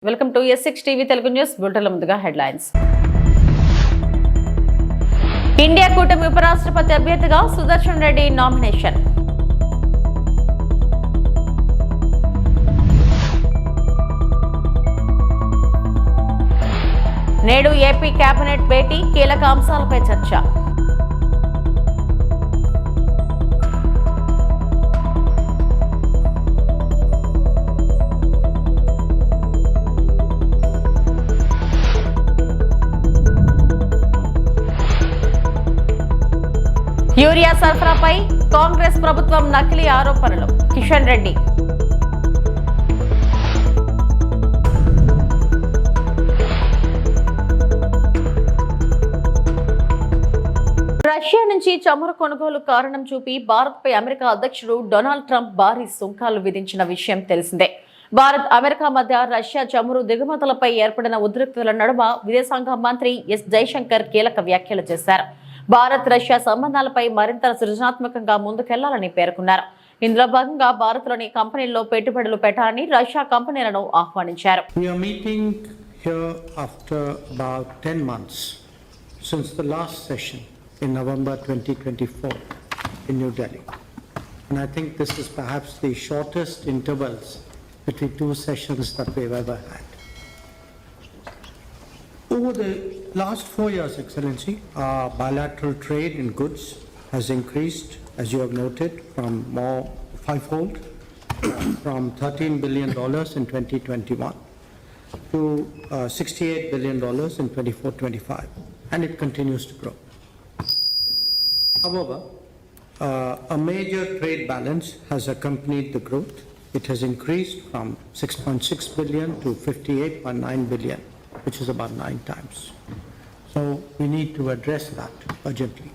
Welcome to S6 TV Telugu news బులెటిన్ల ముందుగా headlines. India కూటమి ఉపరాష్ట్రపతి అభ్యర్థిగా సుదర్శన్ రెడ్డి నామినేషన్. నేడు ఏపీ కేబినెట్ భేటీ, కీలక అంశాలపై చర్చ. యూరియా సరఫరాపై కాంగ్రెస్ ప్రభుత్వం నకిలీ ఆరోపణలు. కిషన్ రెడ్డి. రష్యా నుంచి చమురు కొనుగోలు కారణం చూపి భారత్పై అమెరికా అధ్యక్షుడు డొనాల్డ్ ట్రంప్ భారీ సుంకాలు విధించిన విషయం తెలిసిందే. భారత్ అమెరికా మధ్య రష్యా చమురు దిగుమతులపై ఏర్పడిన ఉద్రిక్తతల నడుమ విదేశాంగ మంత్రి ఎస్ జైశంకర్ కీలక వ్యాఖ్యలు చేశారు. భారత్ రష్యా సంబంధాలపై మరింత సృజనాత్మకంగా ముందుకెళ్లాలని పేర్కొన్నారు. ఇందులో భాగంగా భారత్లోని కంపెనీల్లో పెట్టుబడులు పెట్టాలని రష్యా కంపెనీలను ఆహ్వానించారు. We are meeting here after about 10 months since the last session in November 2024 in New Delhi. And I think this is perhaps the shortest intervals between two sessions that we've ever had. Over the last 4 years, Excellency, our bilateral trade in goods has increased, as you have noted, from more fivefold, from $13 billion in 2021 to $68 billion in 24-25, and it continues to grow. However, a major trade balance has accompanied the growth. It has increased from 6.6 billion to 58.9 billion, which is about 9 times. So we need to address that urgently.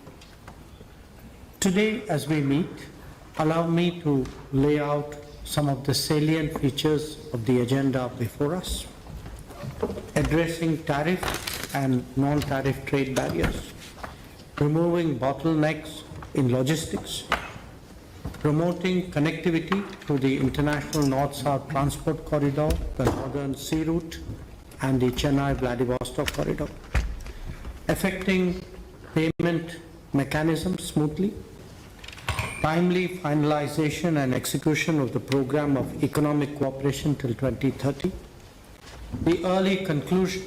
Today, as we meet, allow me to lay out some of the salient features of the agenda before us. Addressing tariff and non-tariff trade barriers, removing bottlenecks in logistics, promoting connectivity through the international north-south transport corridor, the northern sea route, and the Chennai-Vladivostok corridor, affecting payment mechanisms smoothly, timely finalization and execution of the program of economic cooperation till 2030, the early conclusion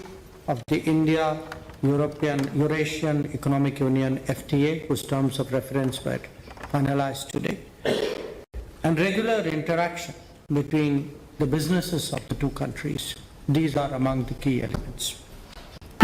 of the India-Eurasian Economic Union FTA, whose terms of reference were finalized today, and regular interaction between the businesses of the two countries. These are among the key elements.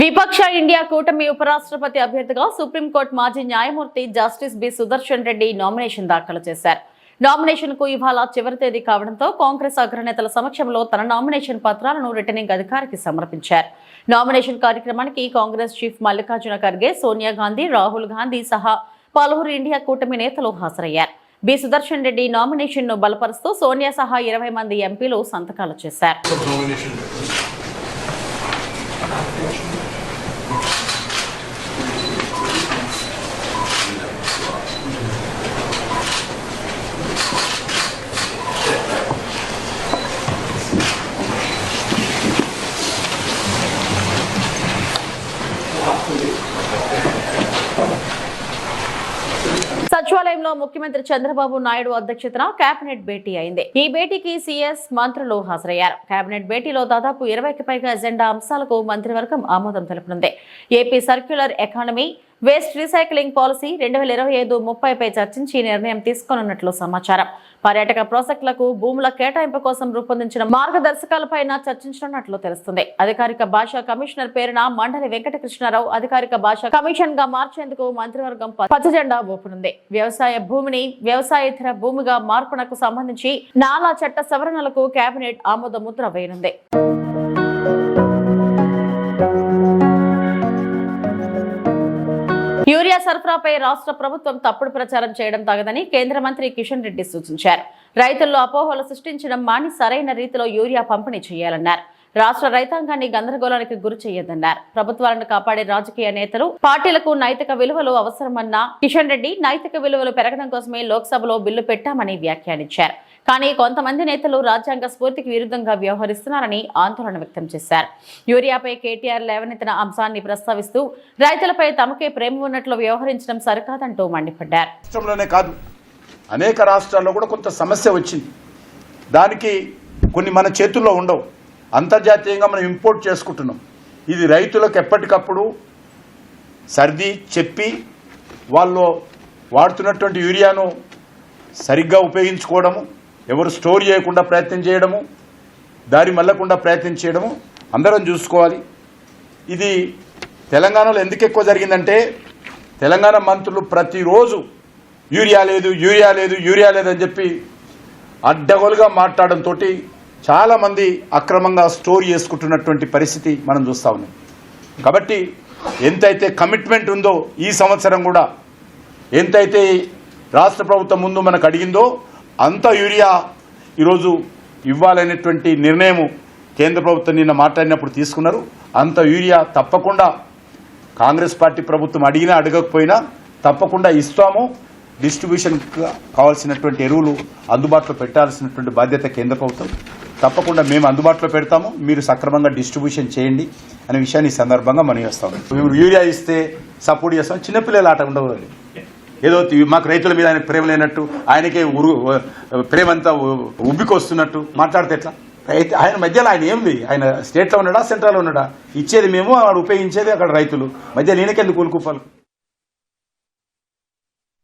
విపక్ష India కూటమి ఉపరాష్ట్రపతి అభ్యర్థిగా supreme court మాజీ న్యాయమూర్తి justice B Sudarshan Reddy nomination దాఖలు చేశారు. Nomination కు ఇవాళ చివరి తేదీ కావడంతో కాంగ్రెస్ అగ్రనేతల సమక్షంలో తన నామినేషన్ పత్రాలను రిటర్నింగ్ అధికారికి సమర్పించారు. నామినేషన్ కార్యక్రమానికి కాంగ్రెస్ చీఫ్ మల్లికార్జున ఖర్గే, సోనియా గాంధీ, రాహుల్ గాంధీ సహా పలువురు ఇండియా కూటమి నేతలు హాజరయ్యారు. బి సుదర్శన్ రెడ్డి నామినేషన్ ను బలపరుస్తూ సోనియా సహా 20 మంది ఎంపీలు సంతకాలు చేశారు. సచివాలయంలో ముఖ్యమంత్రి చంద్రబాబు నాయుడు అధ్యక్షతన కేబినెట్ భేటీ అయింది. ఈ భేటీకి సీఎస్ మంత్రులు హాజరయ్యారు. కేబినెట్ భేటీలో దాదాపు 20కి పైగా ఎజెండా అంశాలకు మంత్రివర్గం ఆమోదం తెలుపనుంది. AP circular economy, waste recycling policy 2025-30పై చర్చించి నిర్ణయం తీసుకోనున్నట్లు సమాచారం. పర్యాటక ప్రాజెక్టులకు భూముల కేటాయింపు కోసం రూపొందించిన మార్గదర్శకాలపైన చర్చించనున్నట్లు తెలుస్తుంది. అధికారిక భాషా కమిషనర్ పేరున మండలి వెంకటకృష్ణారావు అధికారిక భాషా కమిషన్ గా మార్చేందుకు మంత్రివర్గం పచ్చజెండా ఊపనుంది. వ్యవసాయ భూమిని వ్యవసాయేతర భూమిగా మార్పునకు సంబంధించి నాలా చట్ట సవరణలకు కేబినెట్ ఆమోద ముద్ర వేయనుంది. యూరియా సరఫరాపై రాష్ట్ర ప్రభుత్వం తప్పుడు ప్రచారం చేయడం తగదని కేంద్ర మంత్రి కిషన్ రెడ్డి సూచించారు. రైతుల్లో అపోహలు సృష్టించడం మాని సరైన రీతిలో యూరియా పంపిణీ చేయాలన్నారు. రాష్ట్ర రైతాంగాన్ని గందరగోళానికి గురి చేయొద్దన్నారు. ప్రభుత్వాలను కాపాడే రాజకీయ నేతలు, పార్టీలకు నైతిక విలువలు అవసరమన్న కిషన్ రెడ్డి నైతిక విలువలు పెరగడం కోసమే లోక్సభలో బిల్లు పెట్టామని వ్యాఖ్యానించారు. కానీ కొంతమంది నేతలు రాజ్యాంగ స్ఫూర్తికి విరుద్ధంగా వ్యవహరిస్తున్నారని ఆందోళన వ్యక్తం చేశారు. యూరియాపై కేటీఆర్ లేవనెత్తిన అంశాన్ని ప్రస్తావిస్తూ రైతులపై తమకే ప్రేమ ఉన్నట్లు వ్యవహరించడం సరికాదంటూ మండిపడ్డారు. రాష్ట్రంలోనే కాదు, అనేక రాష్ట్రాల్లో కూడా కొంత సమస్య వచ్చింది. దానికి కొన్ని మన చేతుల్లో ఉండవు, అంతర్జాతీయంగా మనం ఇంపోర్ట్ చేసుకుంటున్నాం. ఇది రైతులకు ఎప్పటికప్పుడు సర్ది చెప్పి వాళ్ళు వాడుతున్నటువంటి యూరియాను సరిగ్గా ఉపయోగించుకోవడము, ఎవరు స్టోర్ చేయకుండా ప్రయత్నం చేయడము, దారి మళ్ళకుండా ప్రయత్నం చేయడము అందరం చూసుకోవాలి. ఇది తెలంగాణలో ఎందుకు ఎక్కువ జరిగిందంటే తెలంగాణ మంత్రులు ప్రతిరోజు యూరియా లేదు యూరియా లేదు యూరియా లేదని చెప్పి అడ్డగోలుగా మాట్లాడడంతో చాలామంది అక్రమంగా స్టోర్ చేసుకుంటున్నటువంటి పరిస్థితి మనం చూస్తూ ఉన్నాం. కాబట్టి ఎంతైతే కమిట్మెంట్ ఉందో ఈ సంవత్సరం కూడా ఎంతైతే రాష్ట్ర ప్రభుత్వం ముందు మనకు అడిగిందో అంత యూరియా ఈరోజు ఇవ్వాలనేటువంటి నిర్ణయము కేంద్ర ప్రభుత్వం నిన్న మాట్లాడినప్పుడు తీసుకున్నారు. అంత యూరియా తప్పకుండా కాంగ్రెస్ పార్టీ ప్రభుత్వం అడిగినా అడగకపోయినా తప్పకుండా ఇస్తాము. డిస్ట్రిబ్యూషన్ కావాల్సినటువంటి ఎరువులు అందుబాటులో పెట్టాల్సినటువంటి బాధ్యత కేంద్ర ప్రభుత్వం. తప్పకుండా మేము అందుబాటులో పెడతాము, మీరు సక్రమంగా డిస్ట్రిబ్యూషన్ చేయండి అనే విషయాన్ని ఈ సందర్భంగా మనం చేస్తాము. మేము యూరియా ఇస్తే సపోర్ట్ చేస్తాం, చిన్నపిల్లల ఆట ఉండవు. ఏదో మాకు రైతుల మీద ఆయన ప్రేమ లేనట్టు, ఆయనకే ప్రేమంతా ఉబ్బికొస్తున్నట్టు మాట్లాడితే ఎట్లా? ఆయన మధ్యలో ఆయన ఏంది? ఆయన స్టేట్లో ఉన్నాడా సెంట్రల్లో ఉన్నాడా? ఇచ్చేది మేము, వాడు ఉపయోగించేది అక్కడ రైతులు. మధ్య నేనకెందుకు కూలుకుపాలు?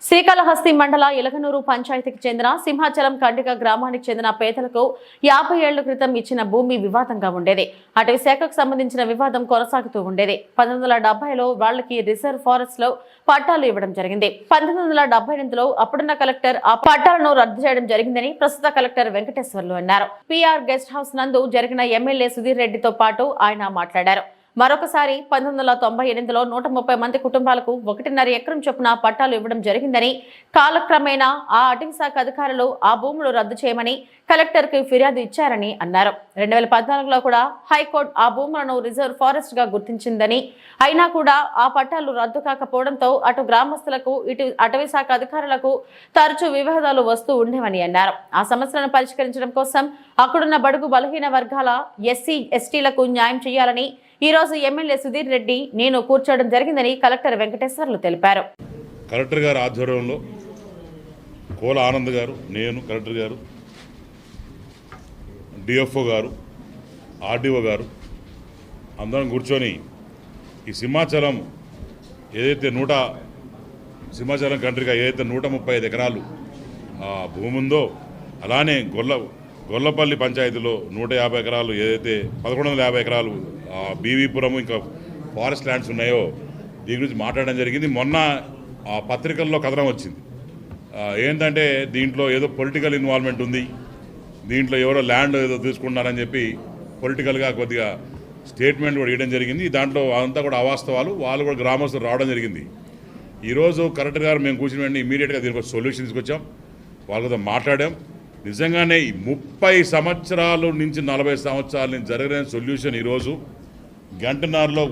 శ్రీకాళహస్తి మండల ఇలగనూరు పంచాయతీకి చెందిన సింహాచలం కండిక గ్రామానికి చెందిన పేదలకు 50 ఏళ్ల క్రితం ఇచ్చిన భూమి వివాదంగా ఉండేది. అటవీ శాఖకు సంబంధించిన వివాదం కొనసాగుతూ ఉండేది. 1970లో వాళ్లకి రిజర్వ్ ఫారెస్ట్ లో పట్టాలు ఇవ్వడం జరిగింది. 1978లో అప్పుడున్న కలెక్టర్ ఆ పట్టాలను రద్దు చేయడం జరిగిందని ప్రస్తుత కలెక్టర్ వెంకటేశ్వర్లు అన్నారు. పిఆర్ గెస్ట్ హౌస్ నందు జరిగిన ఎమ్మెల్యే సుధీర్ రెడ్డితో పాటు ఆయన మాట్లాడారు. మరొకసారి 1998లో 130 మంది కుటుంబాలకు 1.5 ఎకరం చొప్పున పట్టాలు ఇవ్వడం జరిగిందని, కాలక్రమేణా ఆ అటవీ శాఖ అధికారులు ఆ భూములు రద్దు చేయమని కలెక్టర్కి ఫిర్యాదు ఇచ్చారని అన్నారు. 2014లో కూడా హైకోర్టు ఆ భూములను రిజర్వ్ ఫారెస్ట్ గా గుర్తించిందని, అయినా కూడా ఆ పట్టాలు రద్దు కాకపోవడంతో అటు గ్రామస్తులకు ఇటు అటవీ శాఖ అధికారులకు తరచూ వివాదాలు వస్తూ ఉండేవని అన్నారు. ఆ సమస్యలను పరిష్కరించడం కోసం అక్కడున్న బడుగు బలహీన వర్గాల ఎస్సీ ఎస్టీలకు న్యాయం చేయాలని ఈ రోజు ఎమ్మెల్యే సుధీర్ రెడ్డి నేను కూర్చోవడం జరిగిందని కలెక్టర్ వెంకటేశ్వర్లు తెలిపారు. కలెక్టర్ గారి ఆధ్వర్యంలో కోల ఆనంద్ గారు, నేను, కలెక్టర్ గారు, డిఎఫ్ఓ గారు, ఆర్డీఓ గారు అందరం కూర్చొని ఈ సింహాచలం సింహాచలం కంట్రీగా ఏదైతే 135 ఎకరాలు భూమి ఉందో, అలానే గొల్లపల్లి పంచాయతీలో 150 ఎకరాలు, ఏదైతే 1150 ఎకరాలు బీవీపురం ఇంకా ఫారెస్ట్ ల్యాండ్స్ ఉన్నాయో దీని గురించి మాట్లాడడం జరిగింది. మొన్న ఆ పత్రికల్లో కథనం వచ్చింది. ఏంటంటే దీంట్లో ఏదో పొలిటికల్ ఇన్వాల్వ్మెంట్ ఉంది, దీంట్లో ఎవరో ల్యాండ్ ఏదో తీసుకుంటున్నారని చెప్పి పొలిటికల్గా కొద్దిగా స్టేట్మెంట్ కూడా ఇవ్వడం జరిగింది. దాంట్లో అంతా కూడా అవాస్తవాలు. వాళ్ళు కూడా గ్రామస్తులు రావడం జరిగింది. ఈరోజు కలెక్టర్ గారు మేము కూర్చుని వెంటనే ఇమీడియట్గా దీనికి సొల్యూషన్ తీసుకొచ్చాం, వాళ్ళతో మాట్లాడాం. నిజంగానే 30 సంవత్సరాల నుంచి 40 సంవత్సరాల నుంచి జరిగిన సొల్యూషన్ ఈరోజు గంటన్నరలో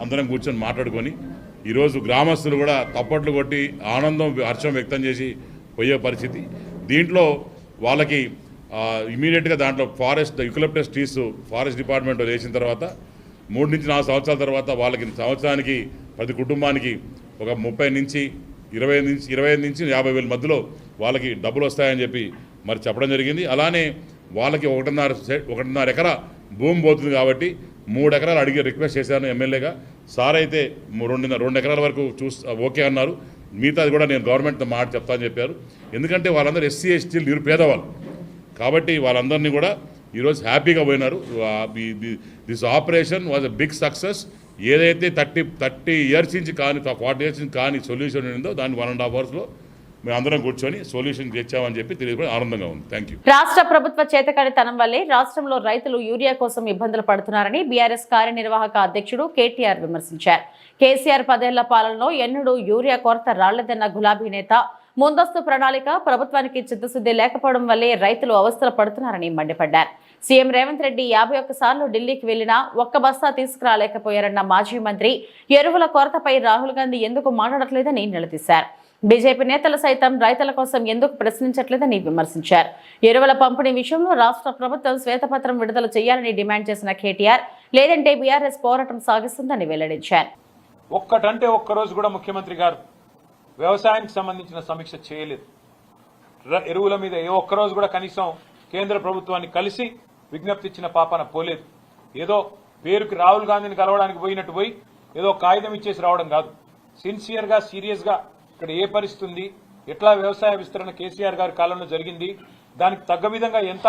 అందరం కూర్చొని మాట్లాడుకొని ఈరోజు గ్రామస్తులు కూడా తప్పట్లు కొట్టి ఆనందం హర్షం వ్యక్తం చేసి పోయే పరిస్థితి. దీంట్లో వాళ్ళకి ఇమీడియట్గా దాంట్లో యూకలిప్టస్ ట్రీస్ ఫారెస్ట్ డిపార్ట్మెంట్లో వేసిన తర్వాత 3 నుంచి 4 సంవత్సరాల తర్వాత వాళ్ళకి సంవత్సరానికి ప్రతి కుటుంబానికి ఒక 30 నుంచి 25 నుంచి 50 వేల మధ్యలో వాళ్ళకి డబ్బులు వస్తాయని చెప్పి మరి చెప్పడం జరిగింది. అలానే వాళ్ళకి 1.5 ఎకరా భూమి పోతుంది కాబట్టి 3 ఎకరాలు అడిగి రిక్వెస్ట్ చేశాను ఎమ్మెల్యేగా. సార్ అయితే 2 ఎకరాల వరకు ఓకే అన్నారు. మిగతాది కూడా నేను గవర్నమెంట్తో మాట చెప్తానని చెప్పారు. ఎందుకంటే వాళ్ళందరూ ఎస్సీ ఎస్టీలు నిరుపేదవాళ్ళు కాబట్టి వాళ్ళందరినీ కూడా ఈరోజు హ్యాపీగా పోయినారు. This operation was a big success. ఏదైతే 30 ఇయర్స్ నుంచి కానీ 40 ఇయర్స్ నుంచి కానీ సొల్యూషన్ ఉందో దాన్ని 1.5 అవర్స్లో మేము అందరం కూర్చొని సొల్యూషన్ తెచ్చామని చెప్పి తెలియదు. ఆనందంగా ఉంది. Thank you. రాష్ట్ర ప్రభుత్వ చేతకానితనం వల్లే రాష్ట్రంలో రైతులు యూరియా కోసం ఇబ్బందులు పడుతున్నారని బీఆర్ఎస్ కార్యనిర్వాహక అధ్యక్షుడు కేటీఆర్ విమర్శించారు. కేసీఆర్ 10 ఏళ్ల పాలనలో ఎన్నడూ యూరియా కొరత రాలేదన్న గులాబీ నేత ముందస్తు ప్రణాళిక ప్రభుత్వానికి చిత్తశుద్ధి లేకపోవడం వల్లే రైతులు అవస్థలు పడుతున్నారని మండిపడ్డారు. సీఎం రేవంత్ రెడ్డి 51 సార్లు ఢిల్లీకి వెళ్లినా ఒక్క బస్తా తీసుకురాలేకపోయారన్న మాజీ మంత్రి ఎరువుల కొరతపై రాహుల్ గాంధీ ఎందుకు మాట్లాడట్లేదని నిలదీశారు. బీజేపీ నేతలు సైతం రైతుల కోసం ఎందుకు ప్రశ్నించట్లేదని విమర్శించారు. ఎరువుల పంపిణీ విషయంలో రాష్ట్ర ప్రభుత్వం శ్వేతపత్రం విడుదల చేయాలని డిమాండ్ చేసిన కేటీఆర్, లేదంటే బీఆర్ఎస్ పోరాటం సాగిస్తుందని వెల్లడించారు. ఒక్కటంటే ఒక్కరోజు కూడా ముఖ్యమంత్రి గారు వ్యవసాయానికి సంబంధించిన సమీక్ష చేయలేదు. ఎరువుల మీద ఏ ఒక్కరోజు కూడా కనీసం కేంద్ర ప్రభుత్వాన్ని కలిసి విజ్ఞప్తి ఇచ్చిన పాపన పోలేదు. ఏదో పేరుకి రాహుల్ గాంధీని కలవడానికి పోయినట్టు పోయి ఏదో కాగితం ఇచ్చేసి రావడం కాదు. సిన్సియర్గా సీరియస్గా ఇక్కడ ఏ పరిస్థితి ఉంది, ఎట్లా వ్యవసాయ విస్తరణ కేసీఆర్ గారి కాలంలో జరిగింది, దానికి తగ్గ విధంగా ఎంత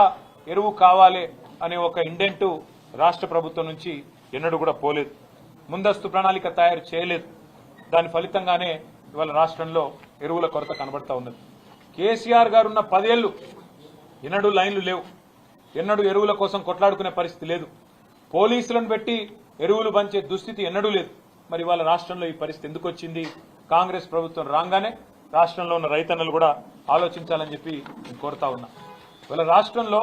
ఎరువు కావాలి అనే ఒక ఇండెంటు రాష్ట్ర ప్రభుత్వం నుంచి ఎన్నడూ కూడా పోలేదు. ముందస్తు ప్రణాళిక తయారు చేయలేదు. దాని ఫలితంగానే ఇవాళ రాష్ట్రంలో ఎరువుల కొరత కనబడతా ఉన్నది. కేసీఆర్ గారు ఉన్న 10 ఏళ్లు ఎన్నడూ లైన్లు లేవు, ఎన్నడూ ఎరువుల కోసం కొట్లాడుకునే పరిస్థితి లేదు, పోలీసులను పెట్టి ఎరువులు పంచే దుస్థితి ఎన్నడూ లేదు. మరి ఇవాళ రాష్ట్రంలో ఈ పరిస్థితి ఎందుకు వచ్చింది? కాంగ్రెస్ ప్రభుత్వం రాగానే రాష్ట్రంలో ఉన్న రైతన్నలు కూడా ఆలోచించాలని చెప్పి నేను కోరుతా ఉన్నా. ఇవాళ రాష్ట్రంలో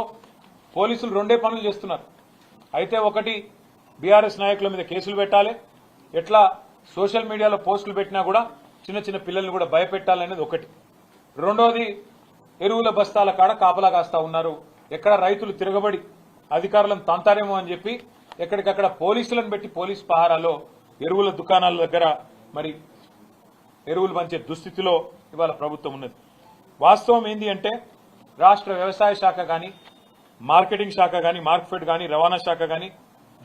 పోలీసులు 2 పనులు చేస్తున్నారు. అయితే ఒకటి బీఆర్ఎస్ నాయకుల మీద కేసులు పెట్టాలి, ఎట్లా సోషల్ మీడియాలో పోస్టులు పెట్టినా కూడా చిన్న చిన్న పిల్లల్ని కూడా భయపెట్టాలనేది ఒకటి. రెండోది ఎరువుల బస్తాల కాడ కాపలా కాస్తా ఉన్నారు. ఎక్కడ రైతులు తిరగబడి అధికారులను తంతారేమో అని చెప్పి ఎక్కడికక్కడ పోలీసులను పెట్టి పోలీస్ పహారాలో ఎరువుల దుకాణాల దగ్గర మరి ఎరువులు పంచే దుస్థితిలో ఇవాళ ప్రభుత్వం ఉన్నది. వాస్తవం ఏంది అంటే రాష్ట్ర వ్యవసాయ శాఖ కానీ, మార్కెటింగ్ శాఖ కానీ, మార్కెట్ కానీ, రవాణా శాఖ కానీ,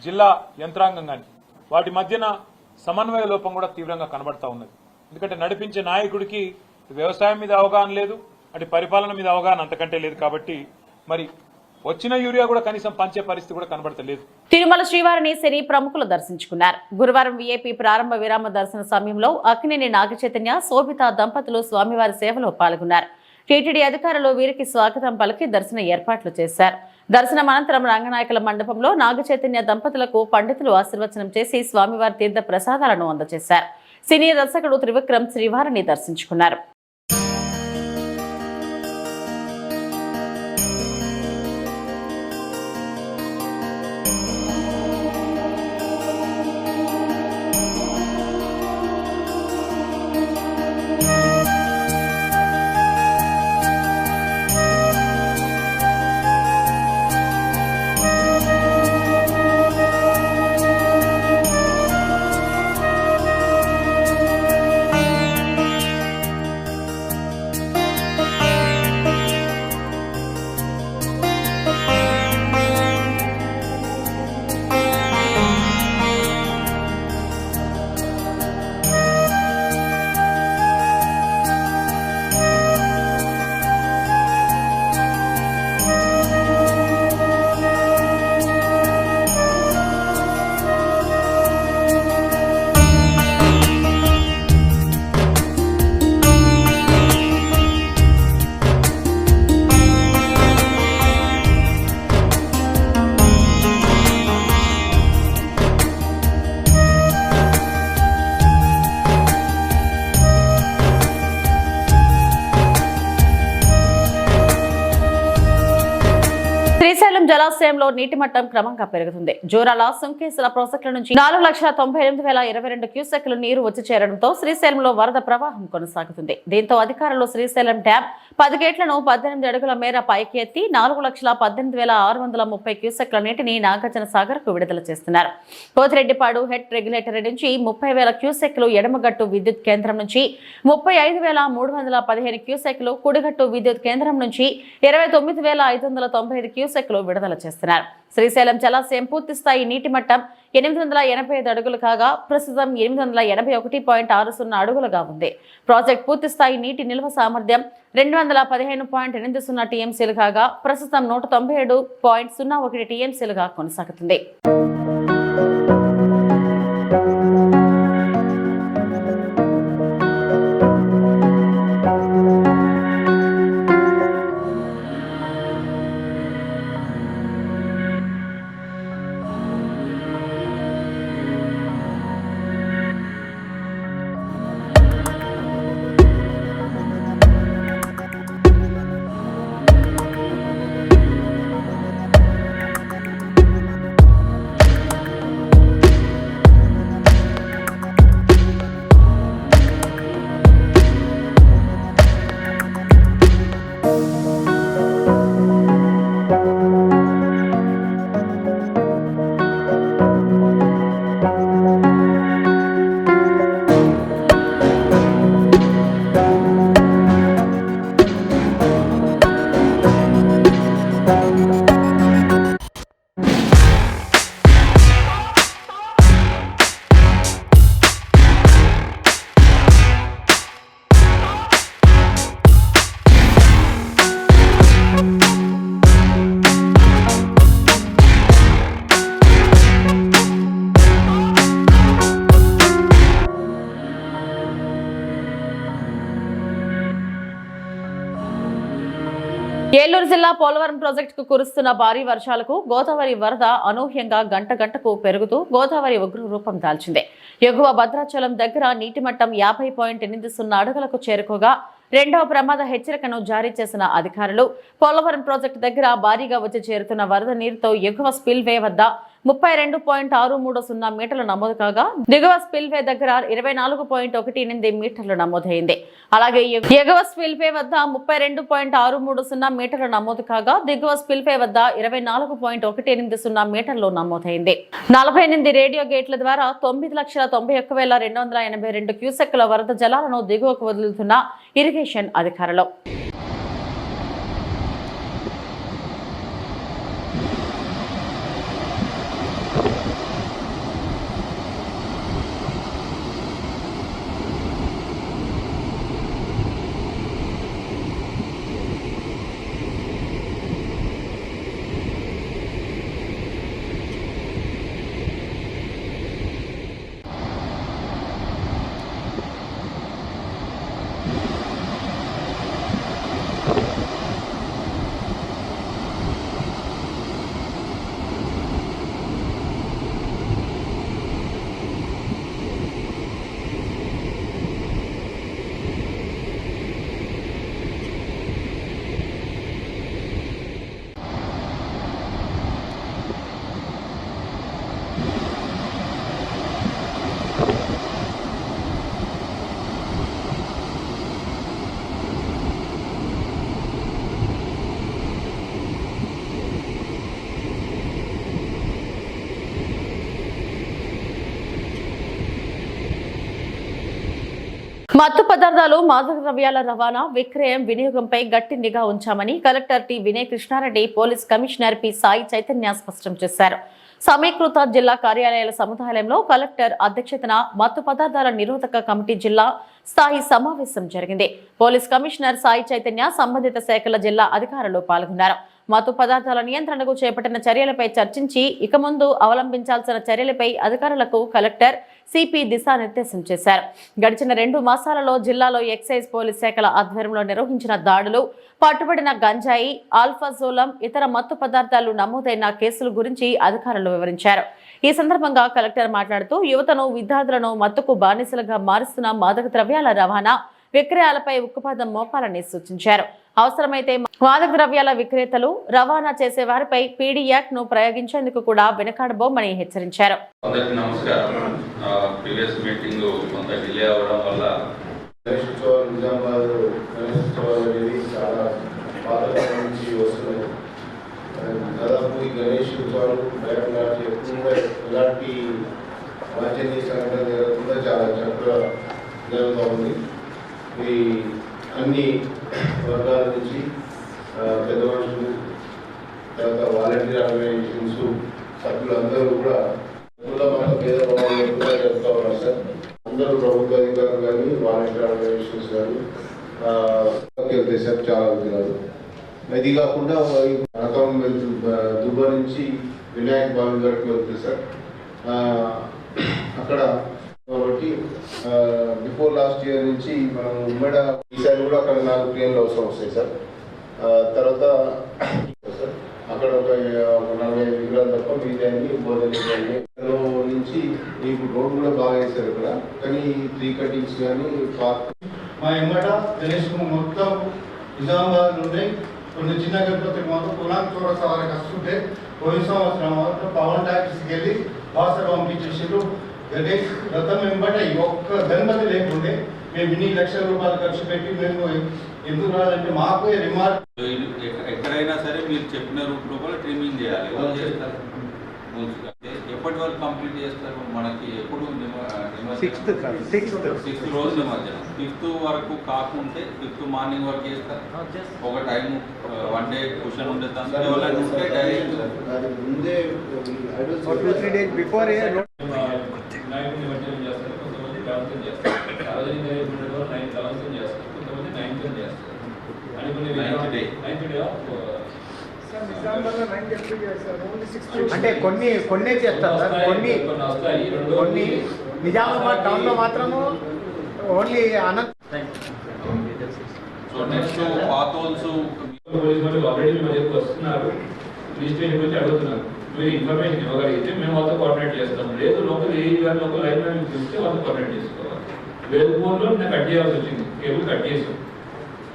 జిల్లా యంత్రాంగం కానీ వాటి మధ్యన సమన్వయ లోపం కూడా తీవ్రంగా కనబడతా ఉన్నది. ఎందుకంటే నడిపించే నాయకుడికి వ్యవసాయం మీద అవగాహన లేదు, అటు పరిపాలన మీద అవగాహన అంతకంటే లేదు. కాబట్టి మరి వచ్చిన యూరియా కూడా కనీసం పంచే పరిస్థితి కూడా కనబడతలేదు. తిరుమల శ్రీవారిని సినీ ప్రముఖులు దర్శించుకున్నారు. గురువారం వీఐపీ ప్రారంభ విరామ దర్శన సమయంలో అక్కినేని నాగచైతన్య, శోభిత దంపతులు స్వామివారి సేవలో పాల్గొన్నారు. టీటీడీ అధికారులు వీరికి స్వాగతం పలికి దర్శన ఏర్పాట్లు చేశారు. దర్శనం అనంతరం రంగనాయకుల మండపంలో నాగచైతన్య దంపతులకు పండితులు ఆశీర్వచనం చేసి స్వామివారి తీర్థ ప్రసాదాలను అందజేశారు. సినీ దర్శకుడు త్రివిక్రమ్ శ్రీవారిని దర్శించుకున్నారు. శ్రీశైలం జలాశయంలో నీటి మట్టం క్రమంగా పెరుగుతుంది. జోరాల, సుంకేసుల ప్రాజెక్టుల నుంచి 4,98,022 క్యూసెక్లు నీరు వచ్చి చేరడంతో శ్రీశైలంలో వరద ప్రవాహం కొనసాగుతుంది. దీంతో అధికారులు శ్రీశైలం డ్యాం 10 గేట్లను 18 అడుగుల మేర పైకి ఎత్తి 4,18,630 క్యూసెక్ల నీటిని నాగార్జున సాగర్ కు విడుదల చేస్తున్నారు. పోతిరెడ్డిపాడు హెడ్ రెగ్యులేటర్ నుంచి 30,000 క్యూసెక్లు, ఎడమగట్టు విద్యుత్ కేంద్రం నుంచి 35,315 క్యూసెక్లు, కుడిగట్టు విద్యుత్ కేంద్రం నుంచి 29,595 క్యూసెక్లు విడుదల చేస్తున్నారు. శ్రీశైలం జలాశయం పూర్తి స్థాయి నీటి మట్టం 885 అడుగులు కాగా ప్రస్తుతం 881.60 అడుగులుగా ఉంది. ప్రాజెక్ట్ పూర్తి స్థాయి నీటి నిల్వ సామర్థ్యం 215.80 టీఎంసీలు కాగా ప్రస్తుతం 197.01 టీఎంసీలుగా కొనసాగుతుంది. ఏలూరు జిల్లా పోలవరం ప్రాజెక్టుకు కురుస్తున్న భారీ వర్షాలకు గోదావరి వరద అనూహ్యంగా గంట గంటకు పెరుగుతూ గోదావరి ఉగ్ర రూపం దాల్చింది. ఎగువ భద్రాచలం దగ్గర నీటి మట్టం 50.80 అడుగులకు చేరుకోగా రెండవ ప్రమాద హెచ్చరికను జారీ చేసిన అధికారులు పోలవరం ప్రాజెక్టు దగ్గర భారీగా వచ్చి చేరుతున్న వరద నీరుతో ఎగువ స్పిల్వే వద్ద 32.630 మీటర్లు నమోదు కాగా దిగువ స్పిల్వే దగ్గర 24.18 మీటర్లు నమోదైంది. అలాగే ఎగువ స్పిల్వే వద్ద 32.630 మీటర్లు నమోదు కాగా దిగువ స్పిల్వే వద్ద 24.180 మీటర్లు నమోదైంది. 48 రేడియో గేట్ల ద్వారా 9,91,282 క్యూసెక్కుల వరద జలాలను దిగువకు వదులుతున్న ఇరిగేషన్ అధికారులు. మత్తు పదార్థాలు, మాదక ద్రవ్యాల రవాణా, విక్రయం, వినియోగంపై గట్టి నిఘా ఉంచామని collector T Vinay Krishna Reddy, police commissioner P Sai Chaitanya స్పష్టం చేశారు. సమీకృత జిల్లా కార్యాలయాల సముదాయంలో కలెక్టర్ అధ్యక్షతన మత్తు పదార్థాల నిరోధక కమిటీ జిల్లా స్థాయి సమావేశం జరిగింది. పోలీస్ కమిషనర్ సాయి చైతన్య, సంబంధిత శాఖల జిల్లా అధికారులు పాల్గొన్నారు. మత్తు పదార్థాల నియంత్రణకు చేపట్టిన చర్యలపై చర్చించి ఇక ముందు అవలంబించాల్సిన చర్యలపై అధికారులకు కలెక్టర్ సిపి దిశానిర్దేశం చేశారు. గడిచిన 2 మాసాలలో జిల్లాలో ఎక్సైజ్, పోలీస్ శాఖల ఆధ్వర్యంలో నిర్వహించిన దాడులు, పట్టుబడిన గంజాయి, ఆల్ఫాజోలం, ఇతర మత్తు పదార్థాలు నమోదైన కేసుల గురించి అధికారులు వివరించారు. ఈ సందర్భంగా కలెక్టర్ మాట్లాడుతూ యువతను, విద్యార్థులను మత్తుకు బానిసలుగా మారుస్తున్న మాదక ద్రవ్యాల రవాణా, విక్రయాలపై ఉక్కుపాదం మోపాలని సూచించారు. అవసరమైతే మాదక ద్రవ్యాల విక్రేతలు, రవాణా చేసే వారిపై పీడీ యాక్ట్ ను ప్రయోగించేందుకు కూడా వెనకాడబోమని హెచ్చరించారు. అన్ని వర్గాల నుంచి పెద్ద మనుషులు, తర్వాత వాలంటీర్ ఆర్గనైజేషన్స్ సభ్యులందరూ కూడా భేదభావం లేకుండా చెప్తా ఉన్నారు సార్. అందరూ ప్రభుత్వ అధికారులు కానీ, వాలంటీర్ ఆర్గనైజేషన్స్ కానీ వెళ్తాయి సార్ చాలా విధాలు. ఇది కాకుండా రకం దుబ్బ నుంచి వినాయక్ బాబు గారికి వెళ్తాయి సార్. అక్కడ కాబట్టి బిఫోర్ లాస్ట్ ఇయర్ నుంచి మనం ఉమ్మడ ఈసారి కూడా అక్కడ 4 ట్రైన్లు అవసరం వస్తాయి సార్. తర్వాత అక్కడ ఒక 45 విగ్రహాలు తప్ప మిగతాన్ని బోధన నుంచి మీకు రోడ్ కూడా బాగా వేశారు ఇక్కడ. కానీ 3 కటింగ్స్ కానీ పార్క్ మా ఎమ్మట గణేష్ మొత్తం నిజామాబాద్ నుండి కొన్ని చిన్న గణపతికి మాత్రం పునాది చోరస వరకు వస్తుంటే పోయిన సంవత్సరం మాత్రం పవన్ ట్యాక్సీకి వెళ్ళి వాసర్ పంపించేసారు. గణేష్ రథం వెంబట ఒక్క గణపతి లేకుంటే మేము ఇన్ని లక్షల రూపాయలు ఖర్చు పెట్టి మేము ఎందుకు రాదంటే మాకు రిమార్క్. ఎక్కడైనా సరే మీరు చెప్పిన రూట్ లోపల ట్రిమ్మింగ్ చేయాలి. ఎవరు చేస్తారు? ఎప్పటి వరకు కంప్లీట్ చేస్తారు? మనకి ఎప్పుడు 6th రోజు నిమజ్జనం. 5th వరకు కాకుంటే 5th మార్నింగ్ వరకు చేస్తారు. ఒక టైం 1 డే క్వశ్చన్ ఉండే ఎవరైనా ఉంటే డైరెక్ట్ ముందే 2-3 days before నైట్ నిమజ్జనం చేస్తారు, కొంతమంది 11th చేస్తారు, సార్వజనిక చేస్తారు, 11th చేస్తారు, కొంతమంది 9th చేస్తారు. అని కొన్ని 9th డే అంటే కొన్ని చేస్తారు సార్. కొన్ని నిజామాబాద్ టౌన్ లో మాత్రము ఓన్లీ సో నెక్స్ట్ పాతోల్స్ పోలీసు వాళ్ళు ఆల్రెడీ మీ మధ్యకు వస్తున్నారు, రిజిస్ట్రేషన్ గురించి అడుగుతున్నారు. మీరు ఇన్ఫర్మేషన్ ఇవ్వగలిగితే మేము వాళ్ళతో కోఆర్డినేట్ చేస్తాం. లేదు లోకల్ ఏ గారి లోకల్ లైన్ మ్యాన్ చూస్తే వాళ్ళతో కోఆర్డినేట్ చేసుకోవాలి. వేలుపూర్లో నేను కట్ చేయాల్సి వచ్చింది, కేబుల్ కట్ చేసాం,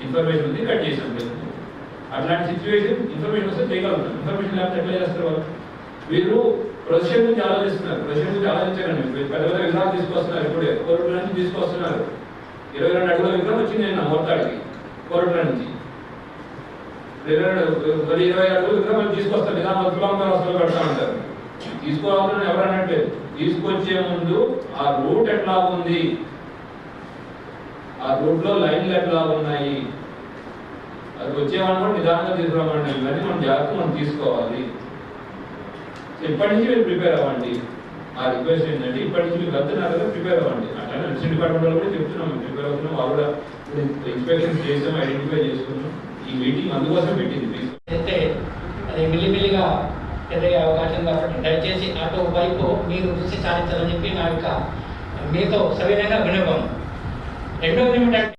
ఇన్ఫర్మేషన్ ఉంది కట్ చేసాం. వేలుపూర్ అట్లాంటి సిచ్యువేషన్ ఇన్ఫర్మేషన్ వస్తే చేయగలుగుతాం. ఇన్ఫర్మేషన్ లేకపోతే ఎట్లా చేస్తారు వాళ్ళు? వీరు ప్రొసెషన్ గురించి ఆలోచిస్తున్నారు. ప్రొసెషన్ గురించి ఆలోచించకండి. పెద్ద పెద్ద విగ్రహాలు తీసుకొస్తున్నారు, ఇప్పుడే కోరుట్ల నుంచి తీసుకొస్తున్నారు. 22 అడుగుల విగ్రహం వచ్చింది నేను మొత్తానికి కోరుట్ల నుంచి. 20 అడుగుల విగ్రహం తీసుకొస్తారు. నిజాం పెడతా ఉంటారు. తీసుకోవాలని ఎవరు అనట్లేదు. తీసుకొచ్చే ముందు ఆ రూట్ ఎట్లా ఉంది, ఆ రూట్ లో లైన్లు ఎట్లా ఉన్నాయి, అది వచ్చేవాళ్ళు కూడా నిదానంగా తీసుకురామండి. ఇవన్నీ మనం జాగ్రత్త మనం తీసుకోవాలి. ఇప్పటి నుంచి మీరు ప్రిపేర్ అవ్వండి. ఆ రిక్వెస్ట్ ఏంటంటే ఇప్పటి నుంచి మీరు వెళ్తున్నారు కదా, ప్రిపేర్ అవ్వండి. అట్లానే మెడిసిన్ డిపార్ట్మెంట్ వాళ్ళు కూడా చెప్తున్నాం, ప్రిపేర్ అవుతున్నాం. వాళ్ళు కూడా ఇన్స్పెక్షన్స్ చేసాం, ఐడెంటిఫై చేసుకున్నాం. ఈ మీటింగ్ అందుకోసం పెట్టింది. అయితే అది మిల్లిమిల్లిగా ఎదిగే అవకాశం కాబట్టి దయచేసి అటు వైపు మీరు దృష్టి సారించాలని చెప్పి నా యొక్క మీతో సవినయంగా వినవం. రెండవది ఏమిటంటే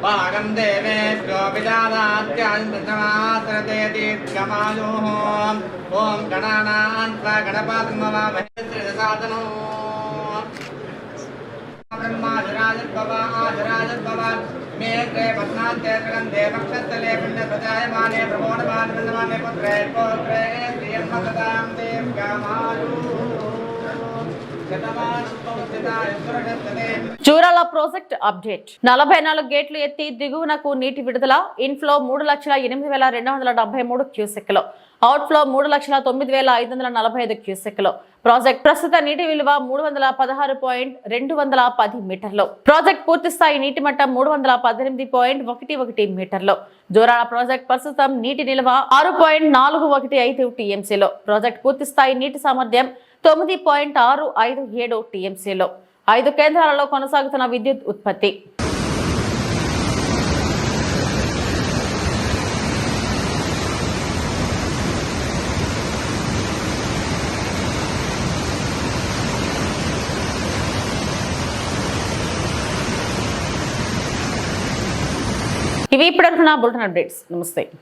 భాగం దేవేభ్యో విదాదాత్యాసరతే దీర్ఘమాయుః. ఓం గణానాం త్వా గణపతిం వవామహే త్రిదశాతనో బ్రహ్మాధిరాజద్భవ మేత్రే పద్మాంతే త్రిగంధే పక్షస్థలే పుణ్యప్రజాయమానే ప్రమోదమానే వృందమానే పుత్రే పౌత్రే శ్రీయన్మతదాం దీర్ఘమాయుః. Jurala project update. 44 గేట్లు ఎత్తి దిగువనకు నీటి విడుదల. ఇన్ఫ్లో 3,08,273 క్యూసెక్లు, అవుట్ఫ్లో 3,09,545 క్యూసెక్లు. ప్రాజెక్ట్ ప్రస్తుత నీటి విలువ 316.210 మీటర్లు. ప్రాజెక్ట్ పూర్తిస్థాయి నీటి మట్టం 318.11 మీటర్లు. జోరాల ప్రాజెక్ట్ ప్రస్తుతం నీటి నిల్వ 6.415 టీఎంసీలో. ప్రాజెక్ట్ పూర్తిస్థాయి నీటి సామర్థ్యం 9.657 టీఎంసీలో. 5 కేంద్రాలలో కొనసాగుతున్న విద్యుత్ ఉత్పత్తి. ఇవి ఇప్పటివరకు నా బులెటిన్ అప్డేట్స్. నమస్తే.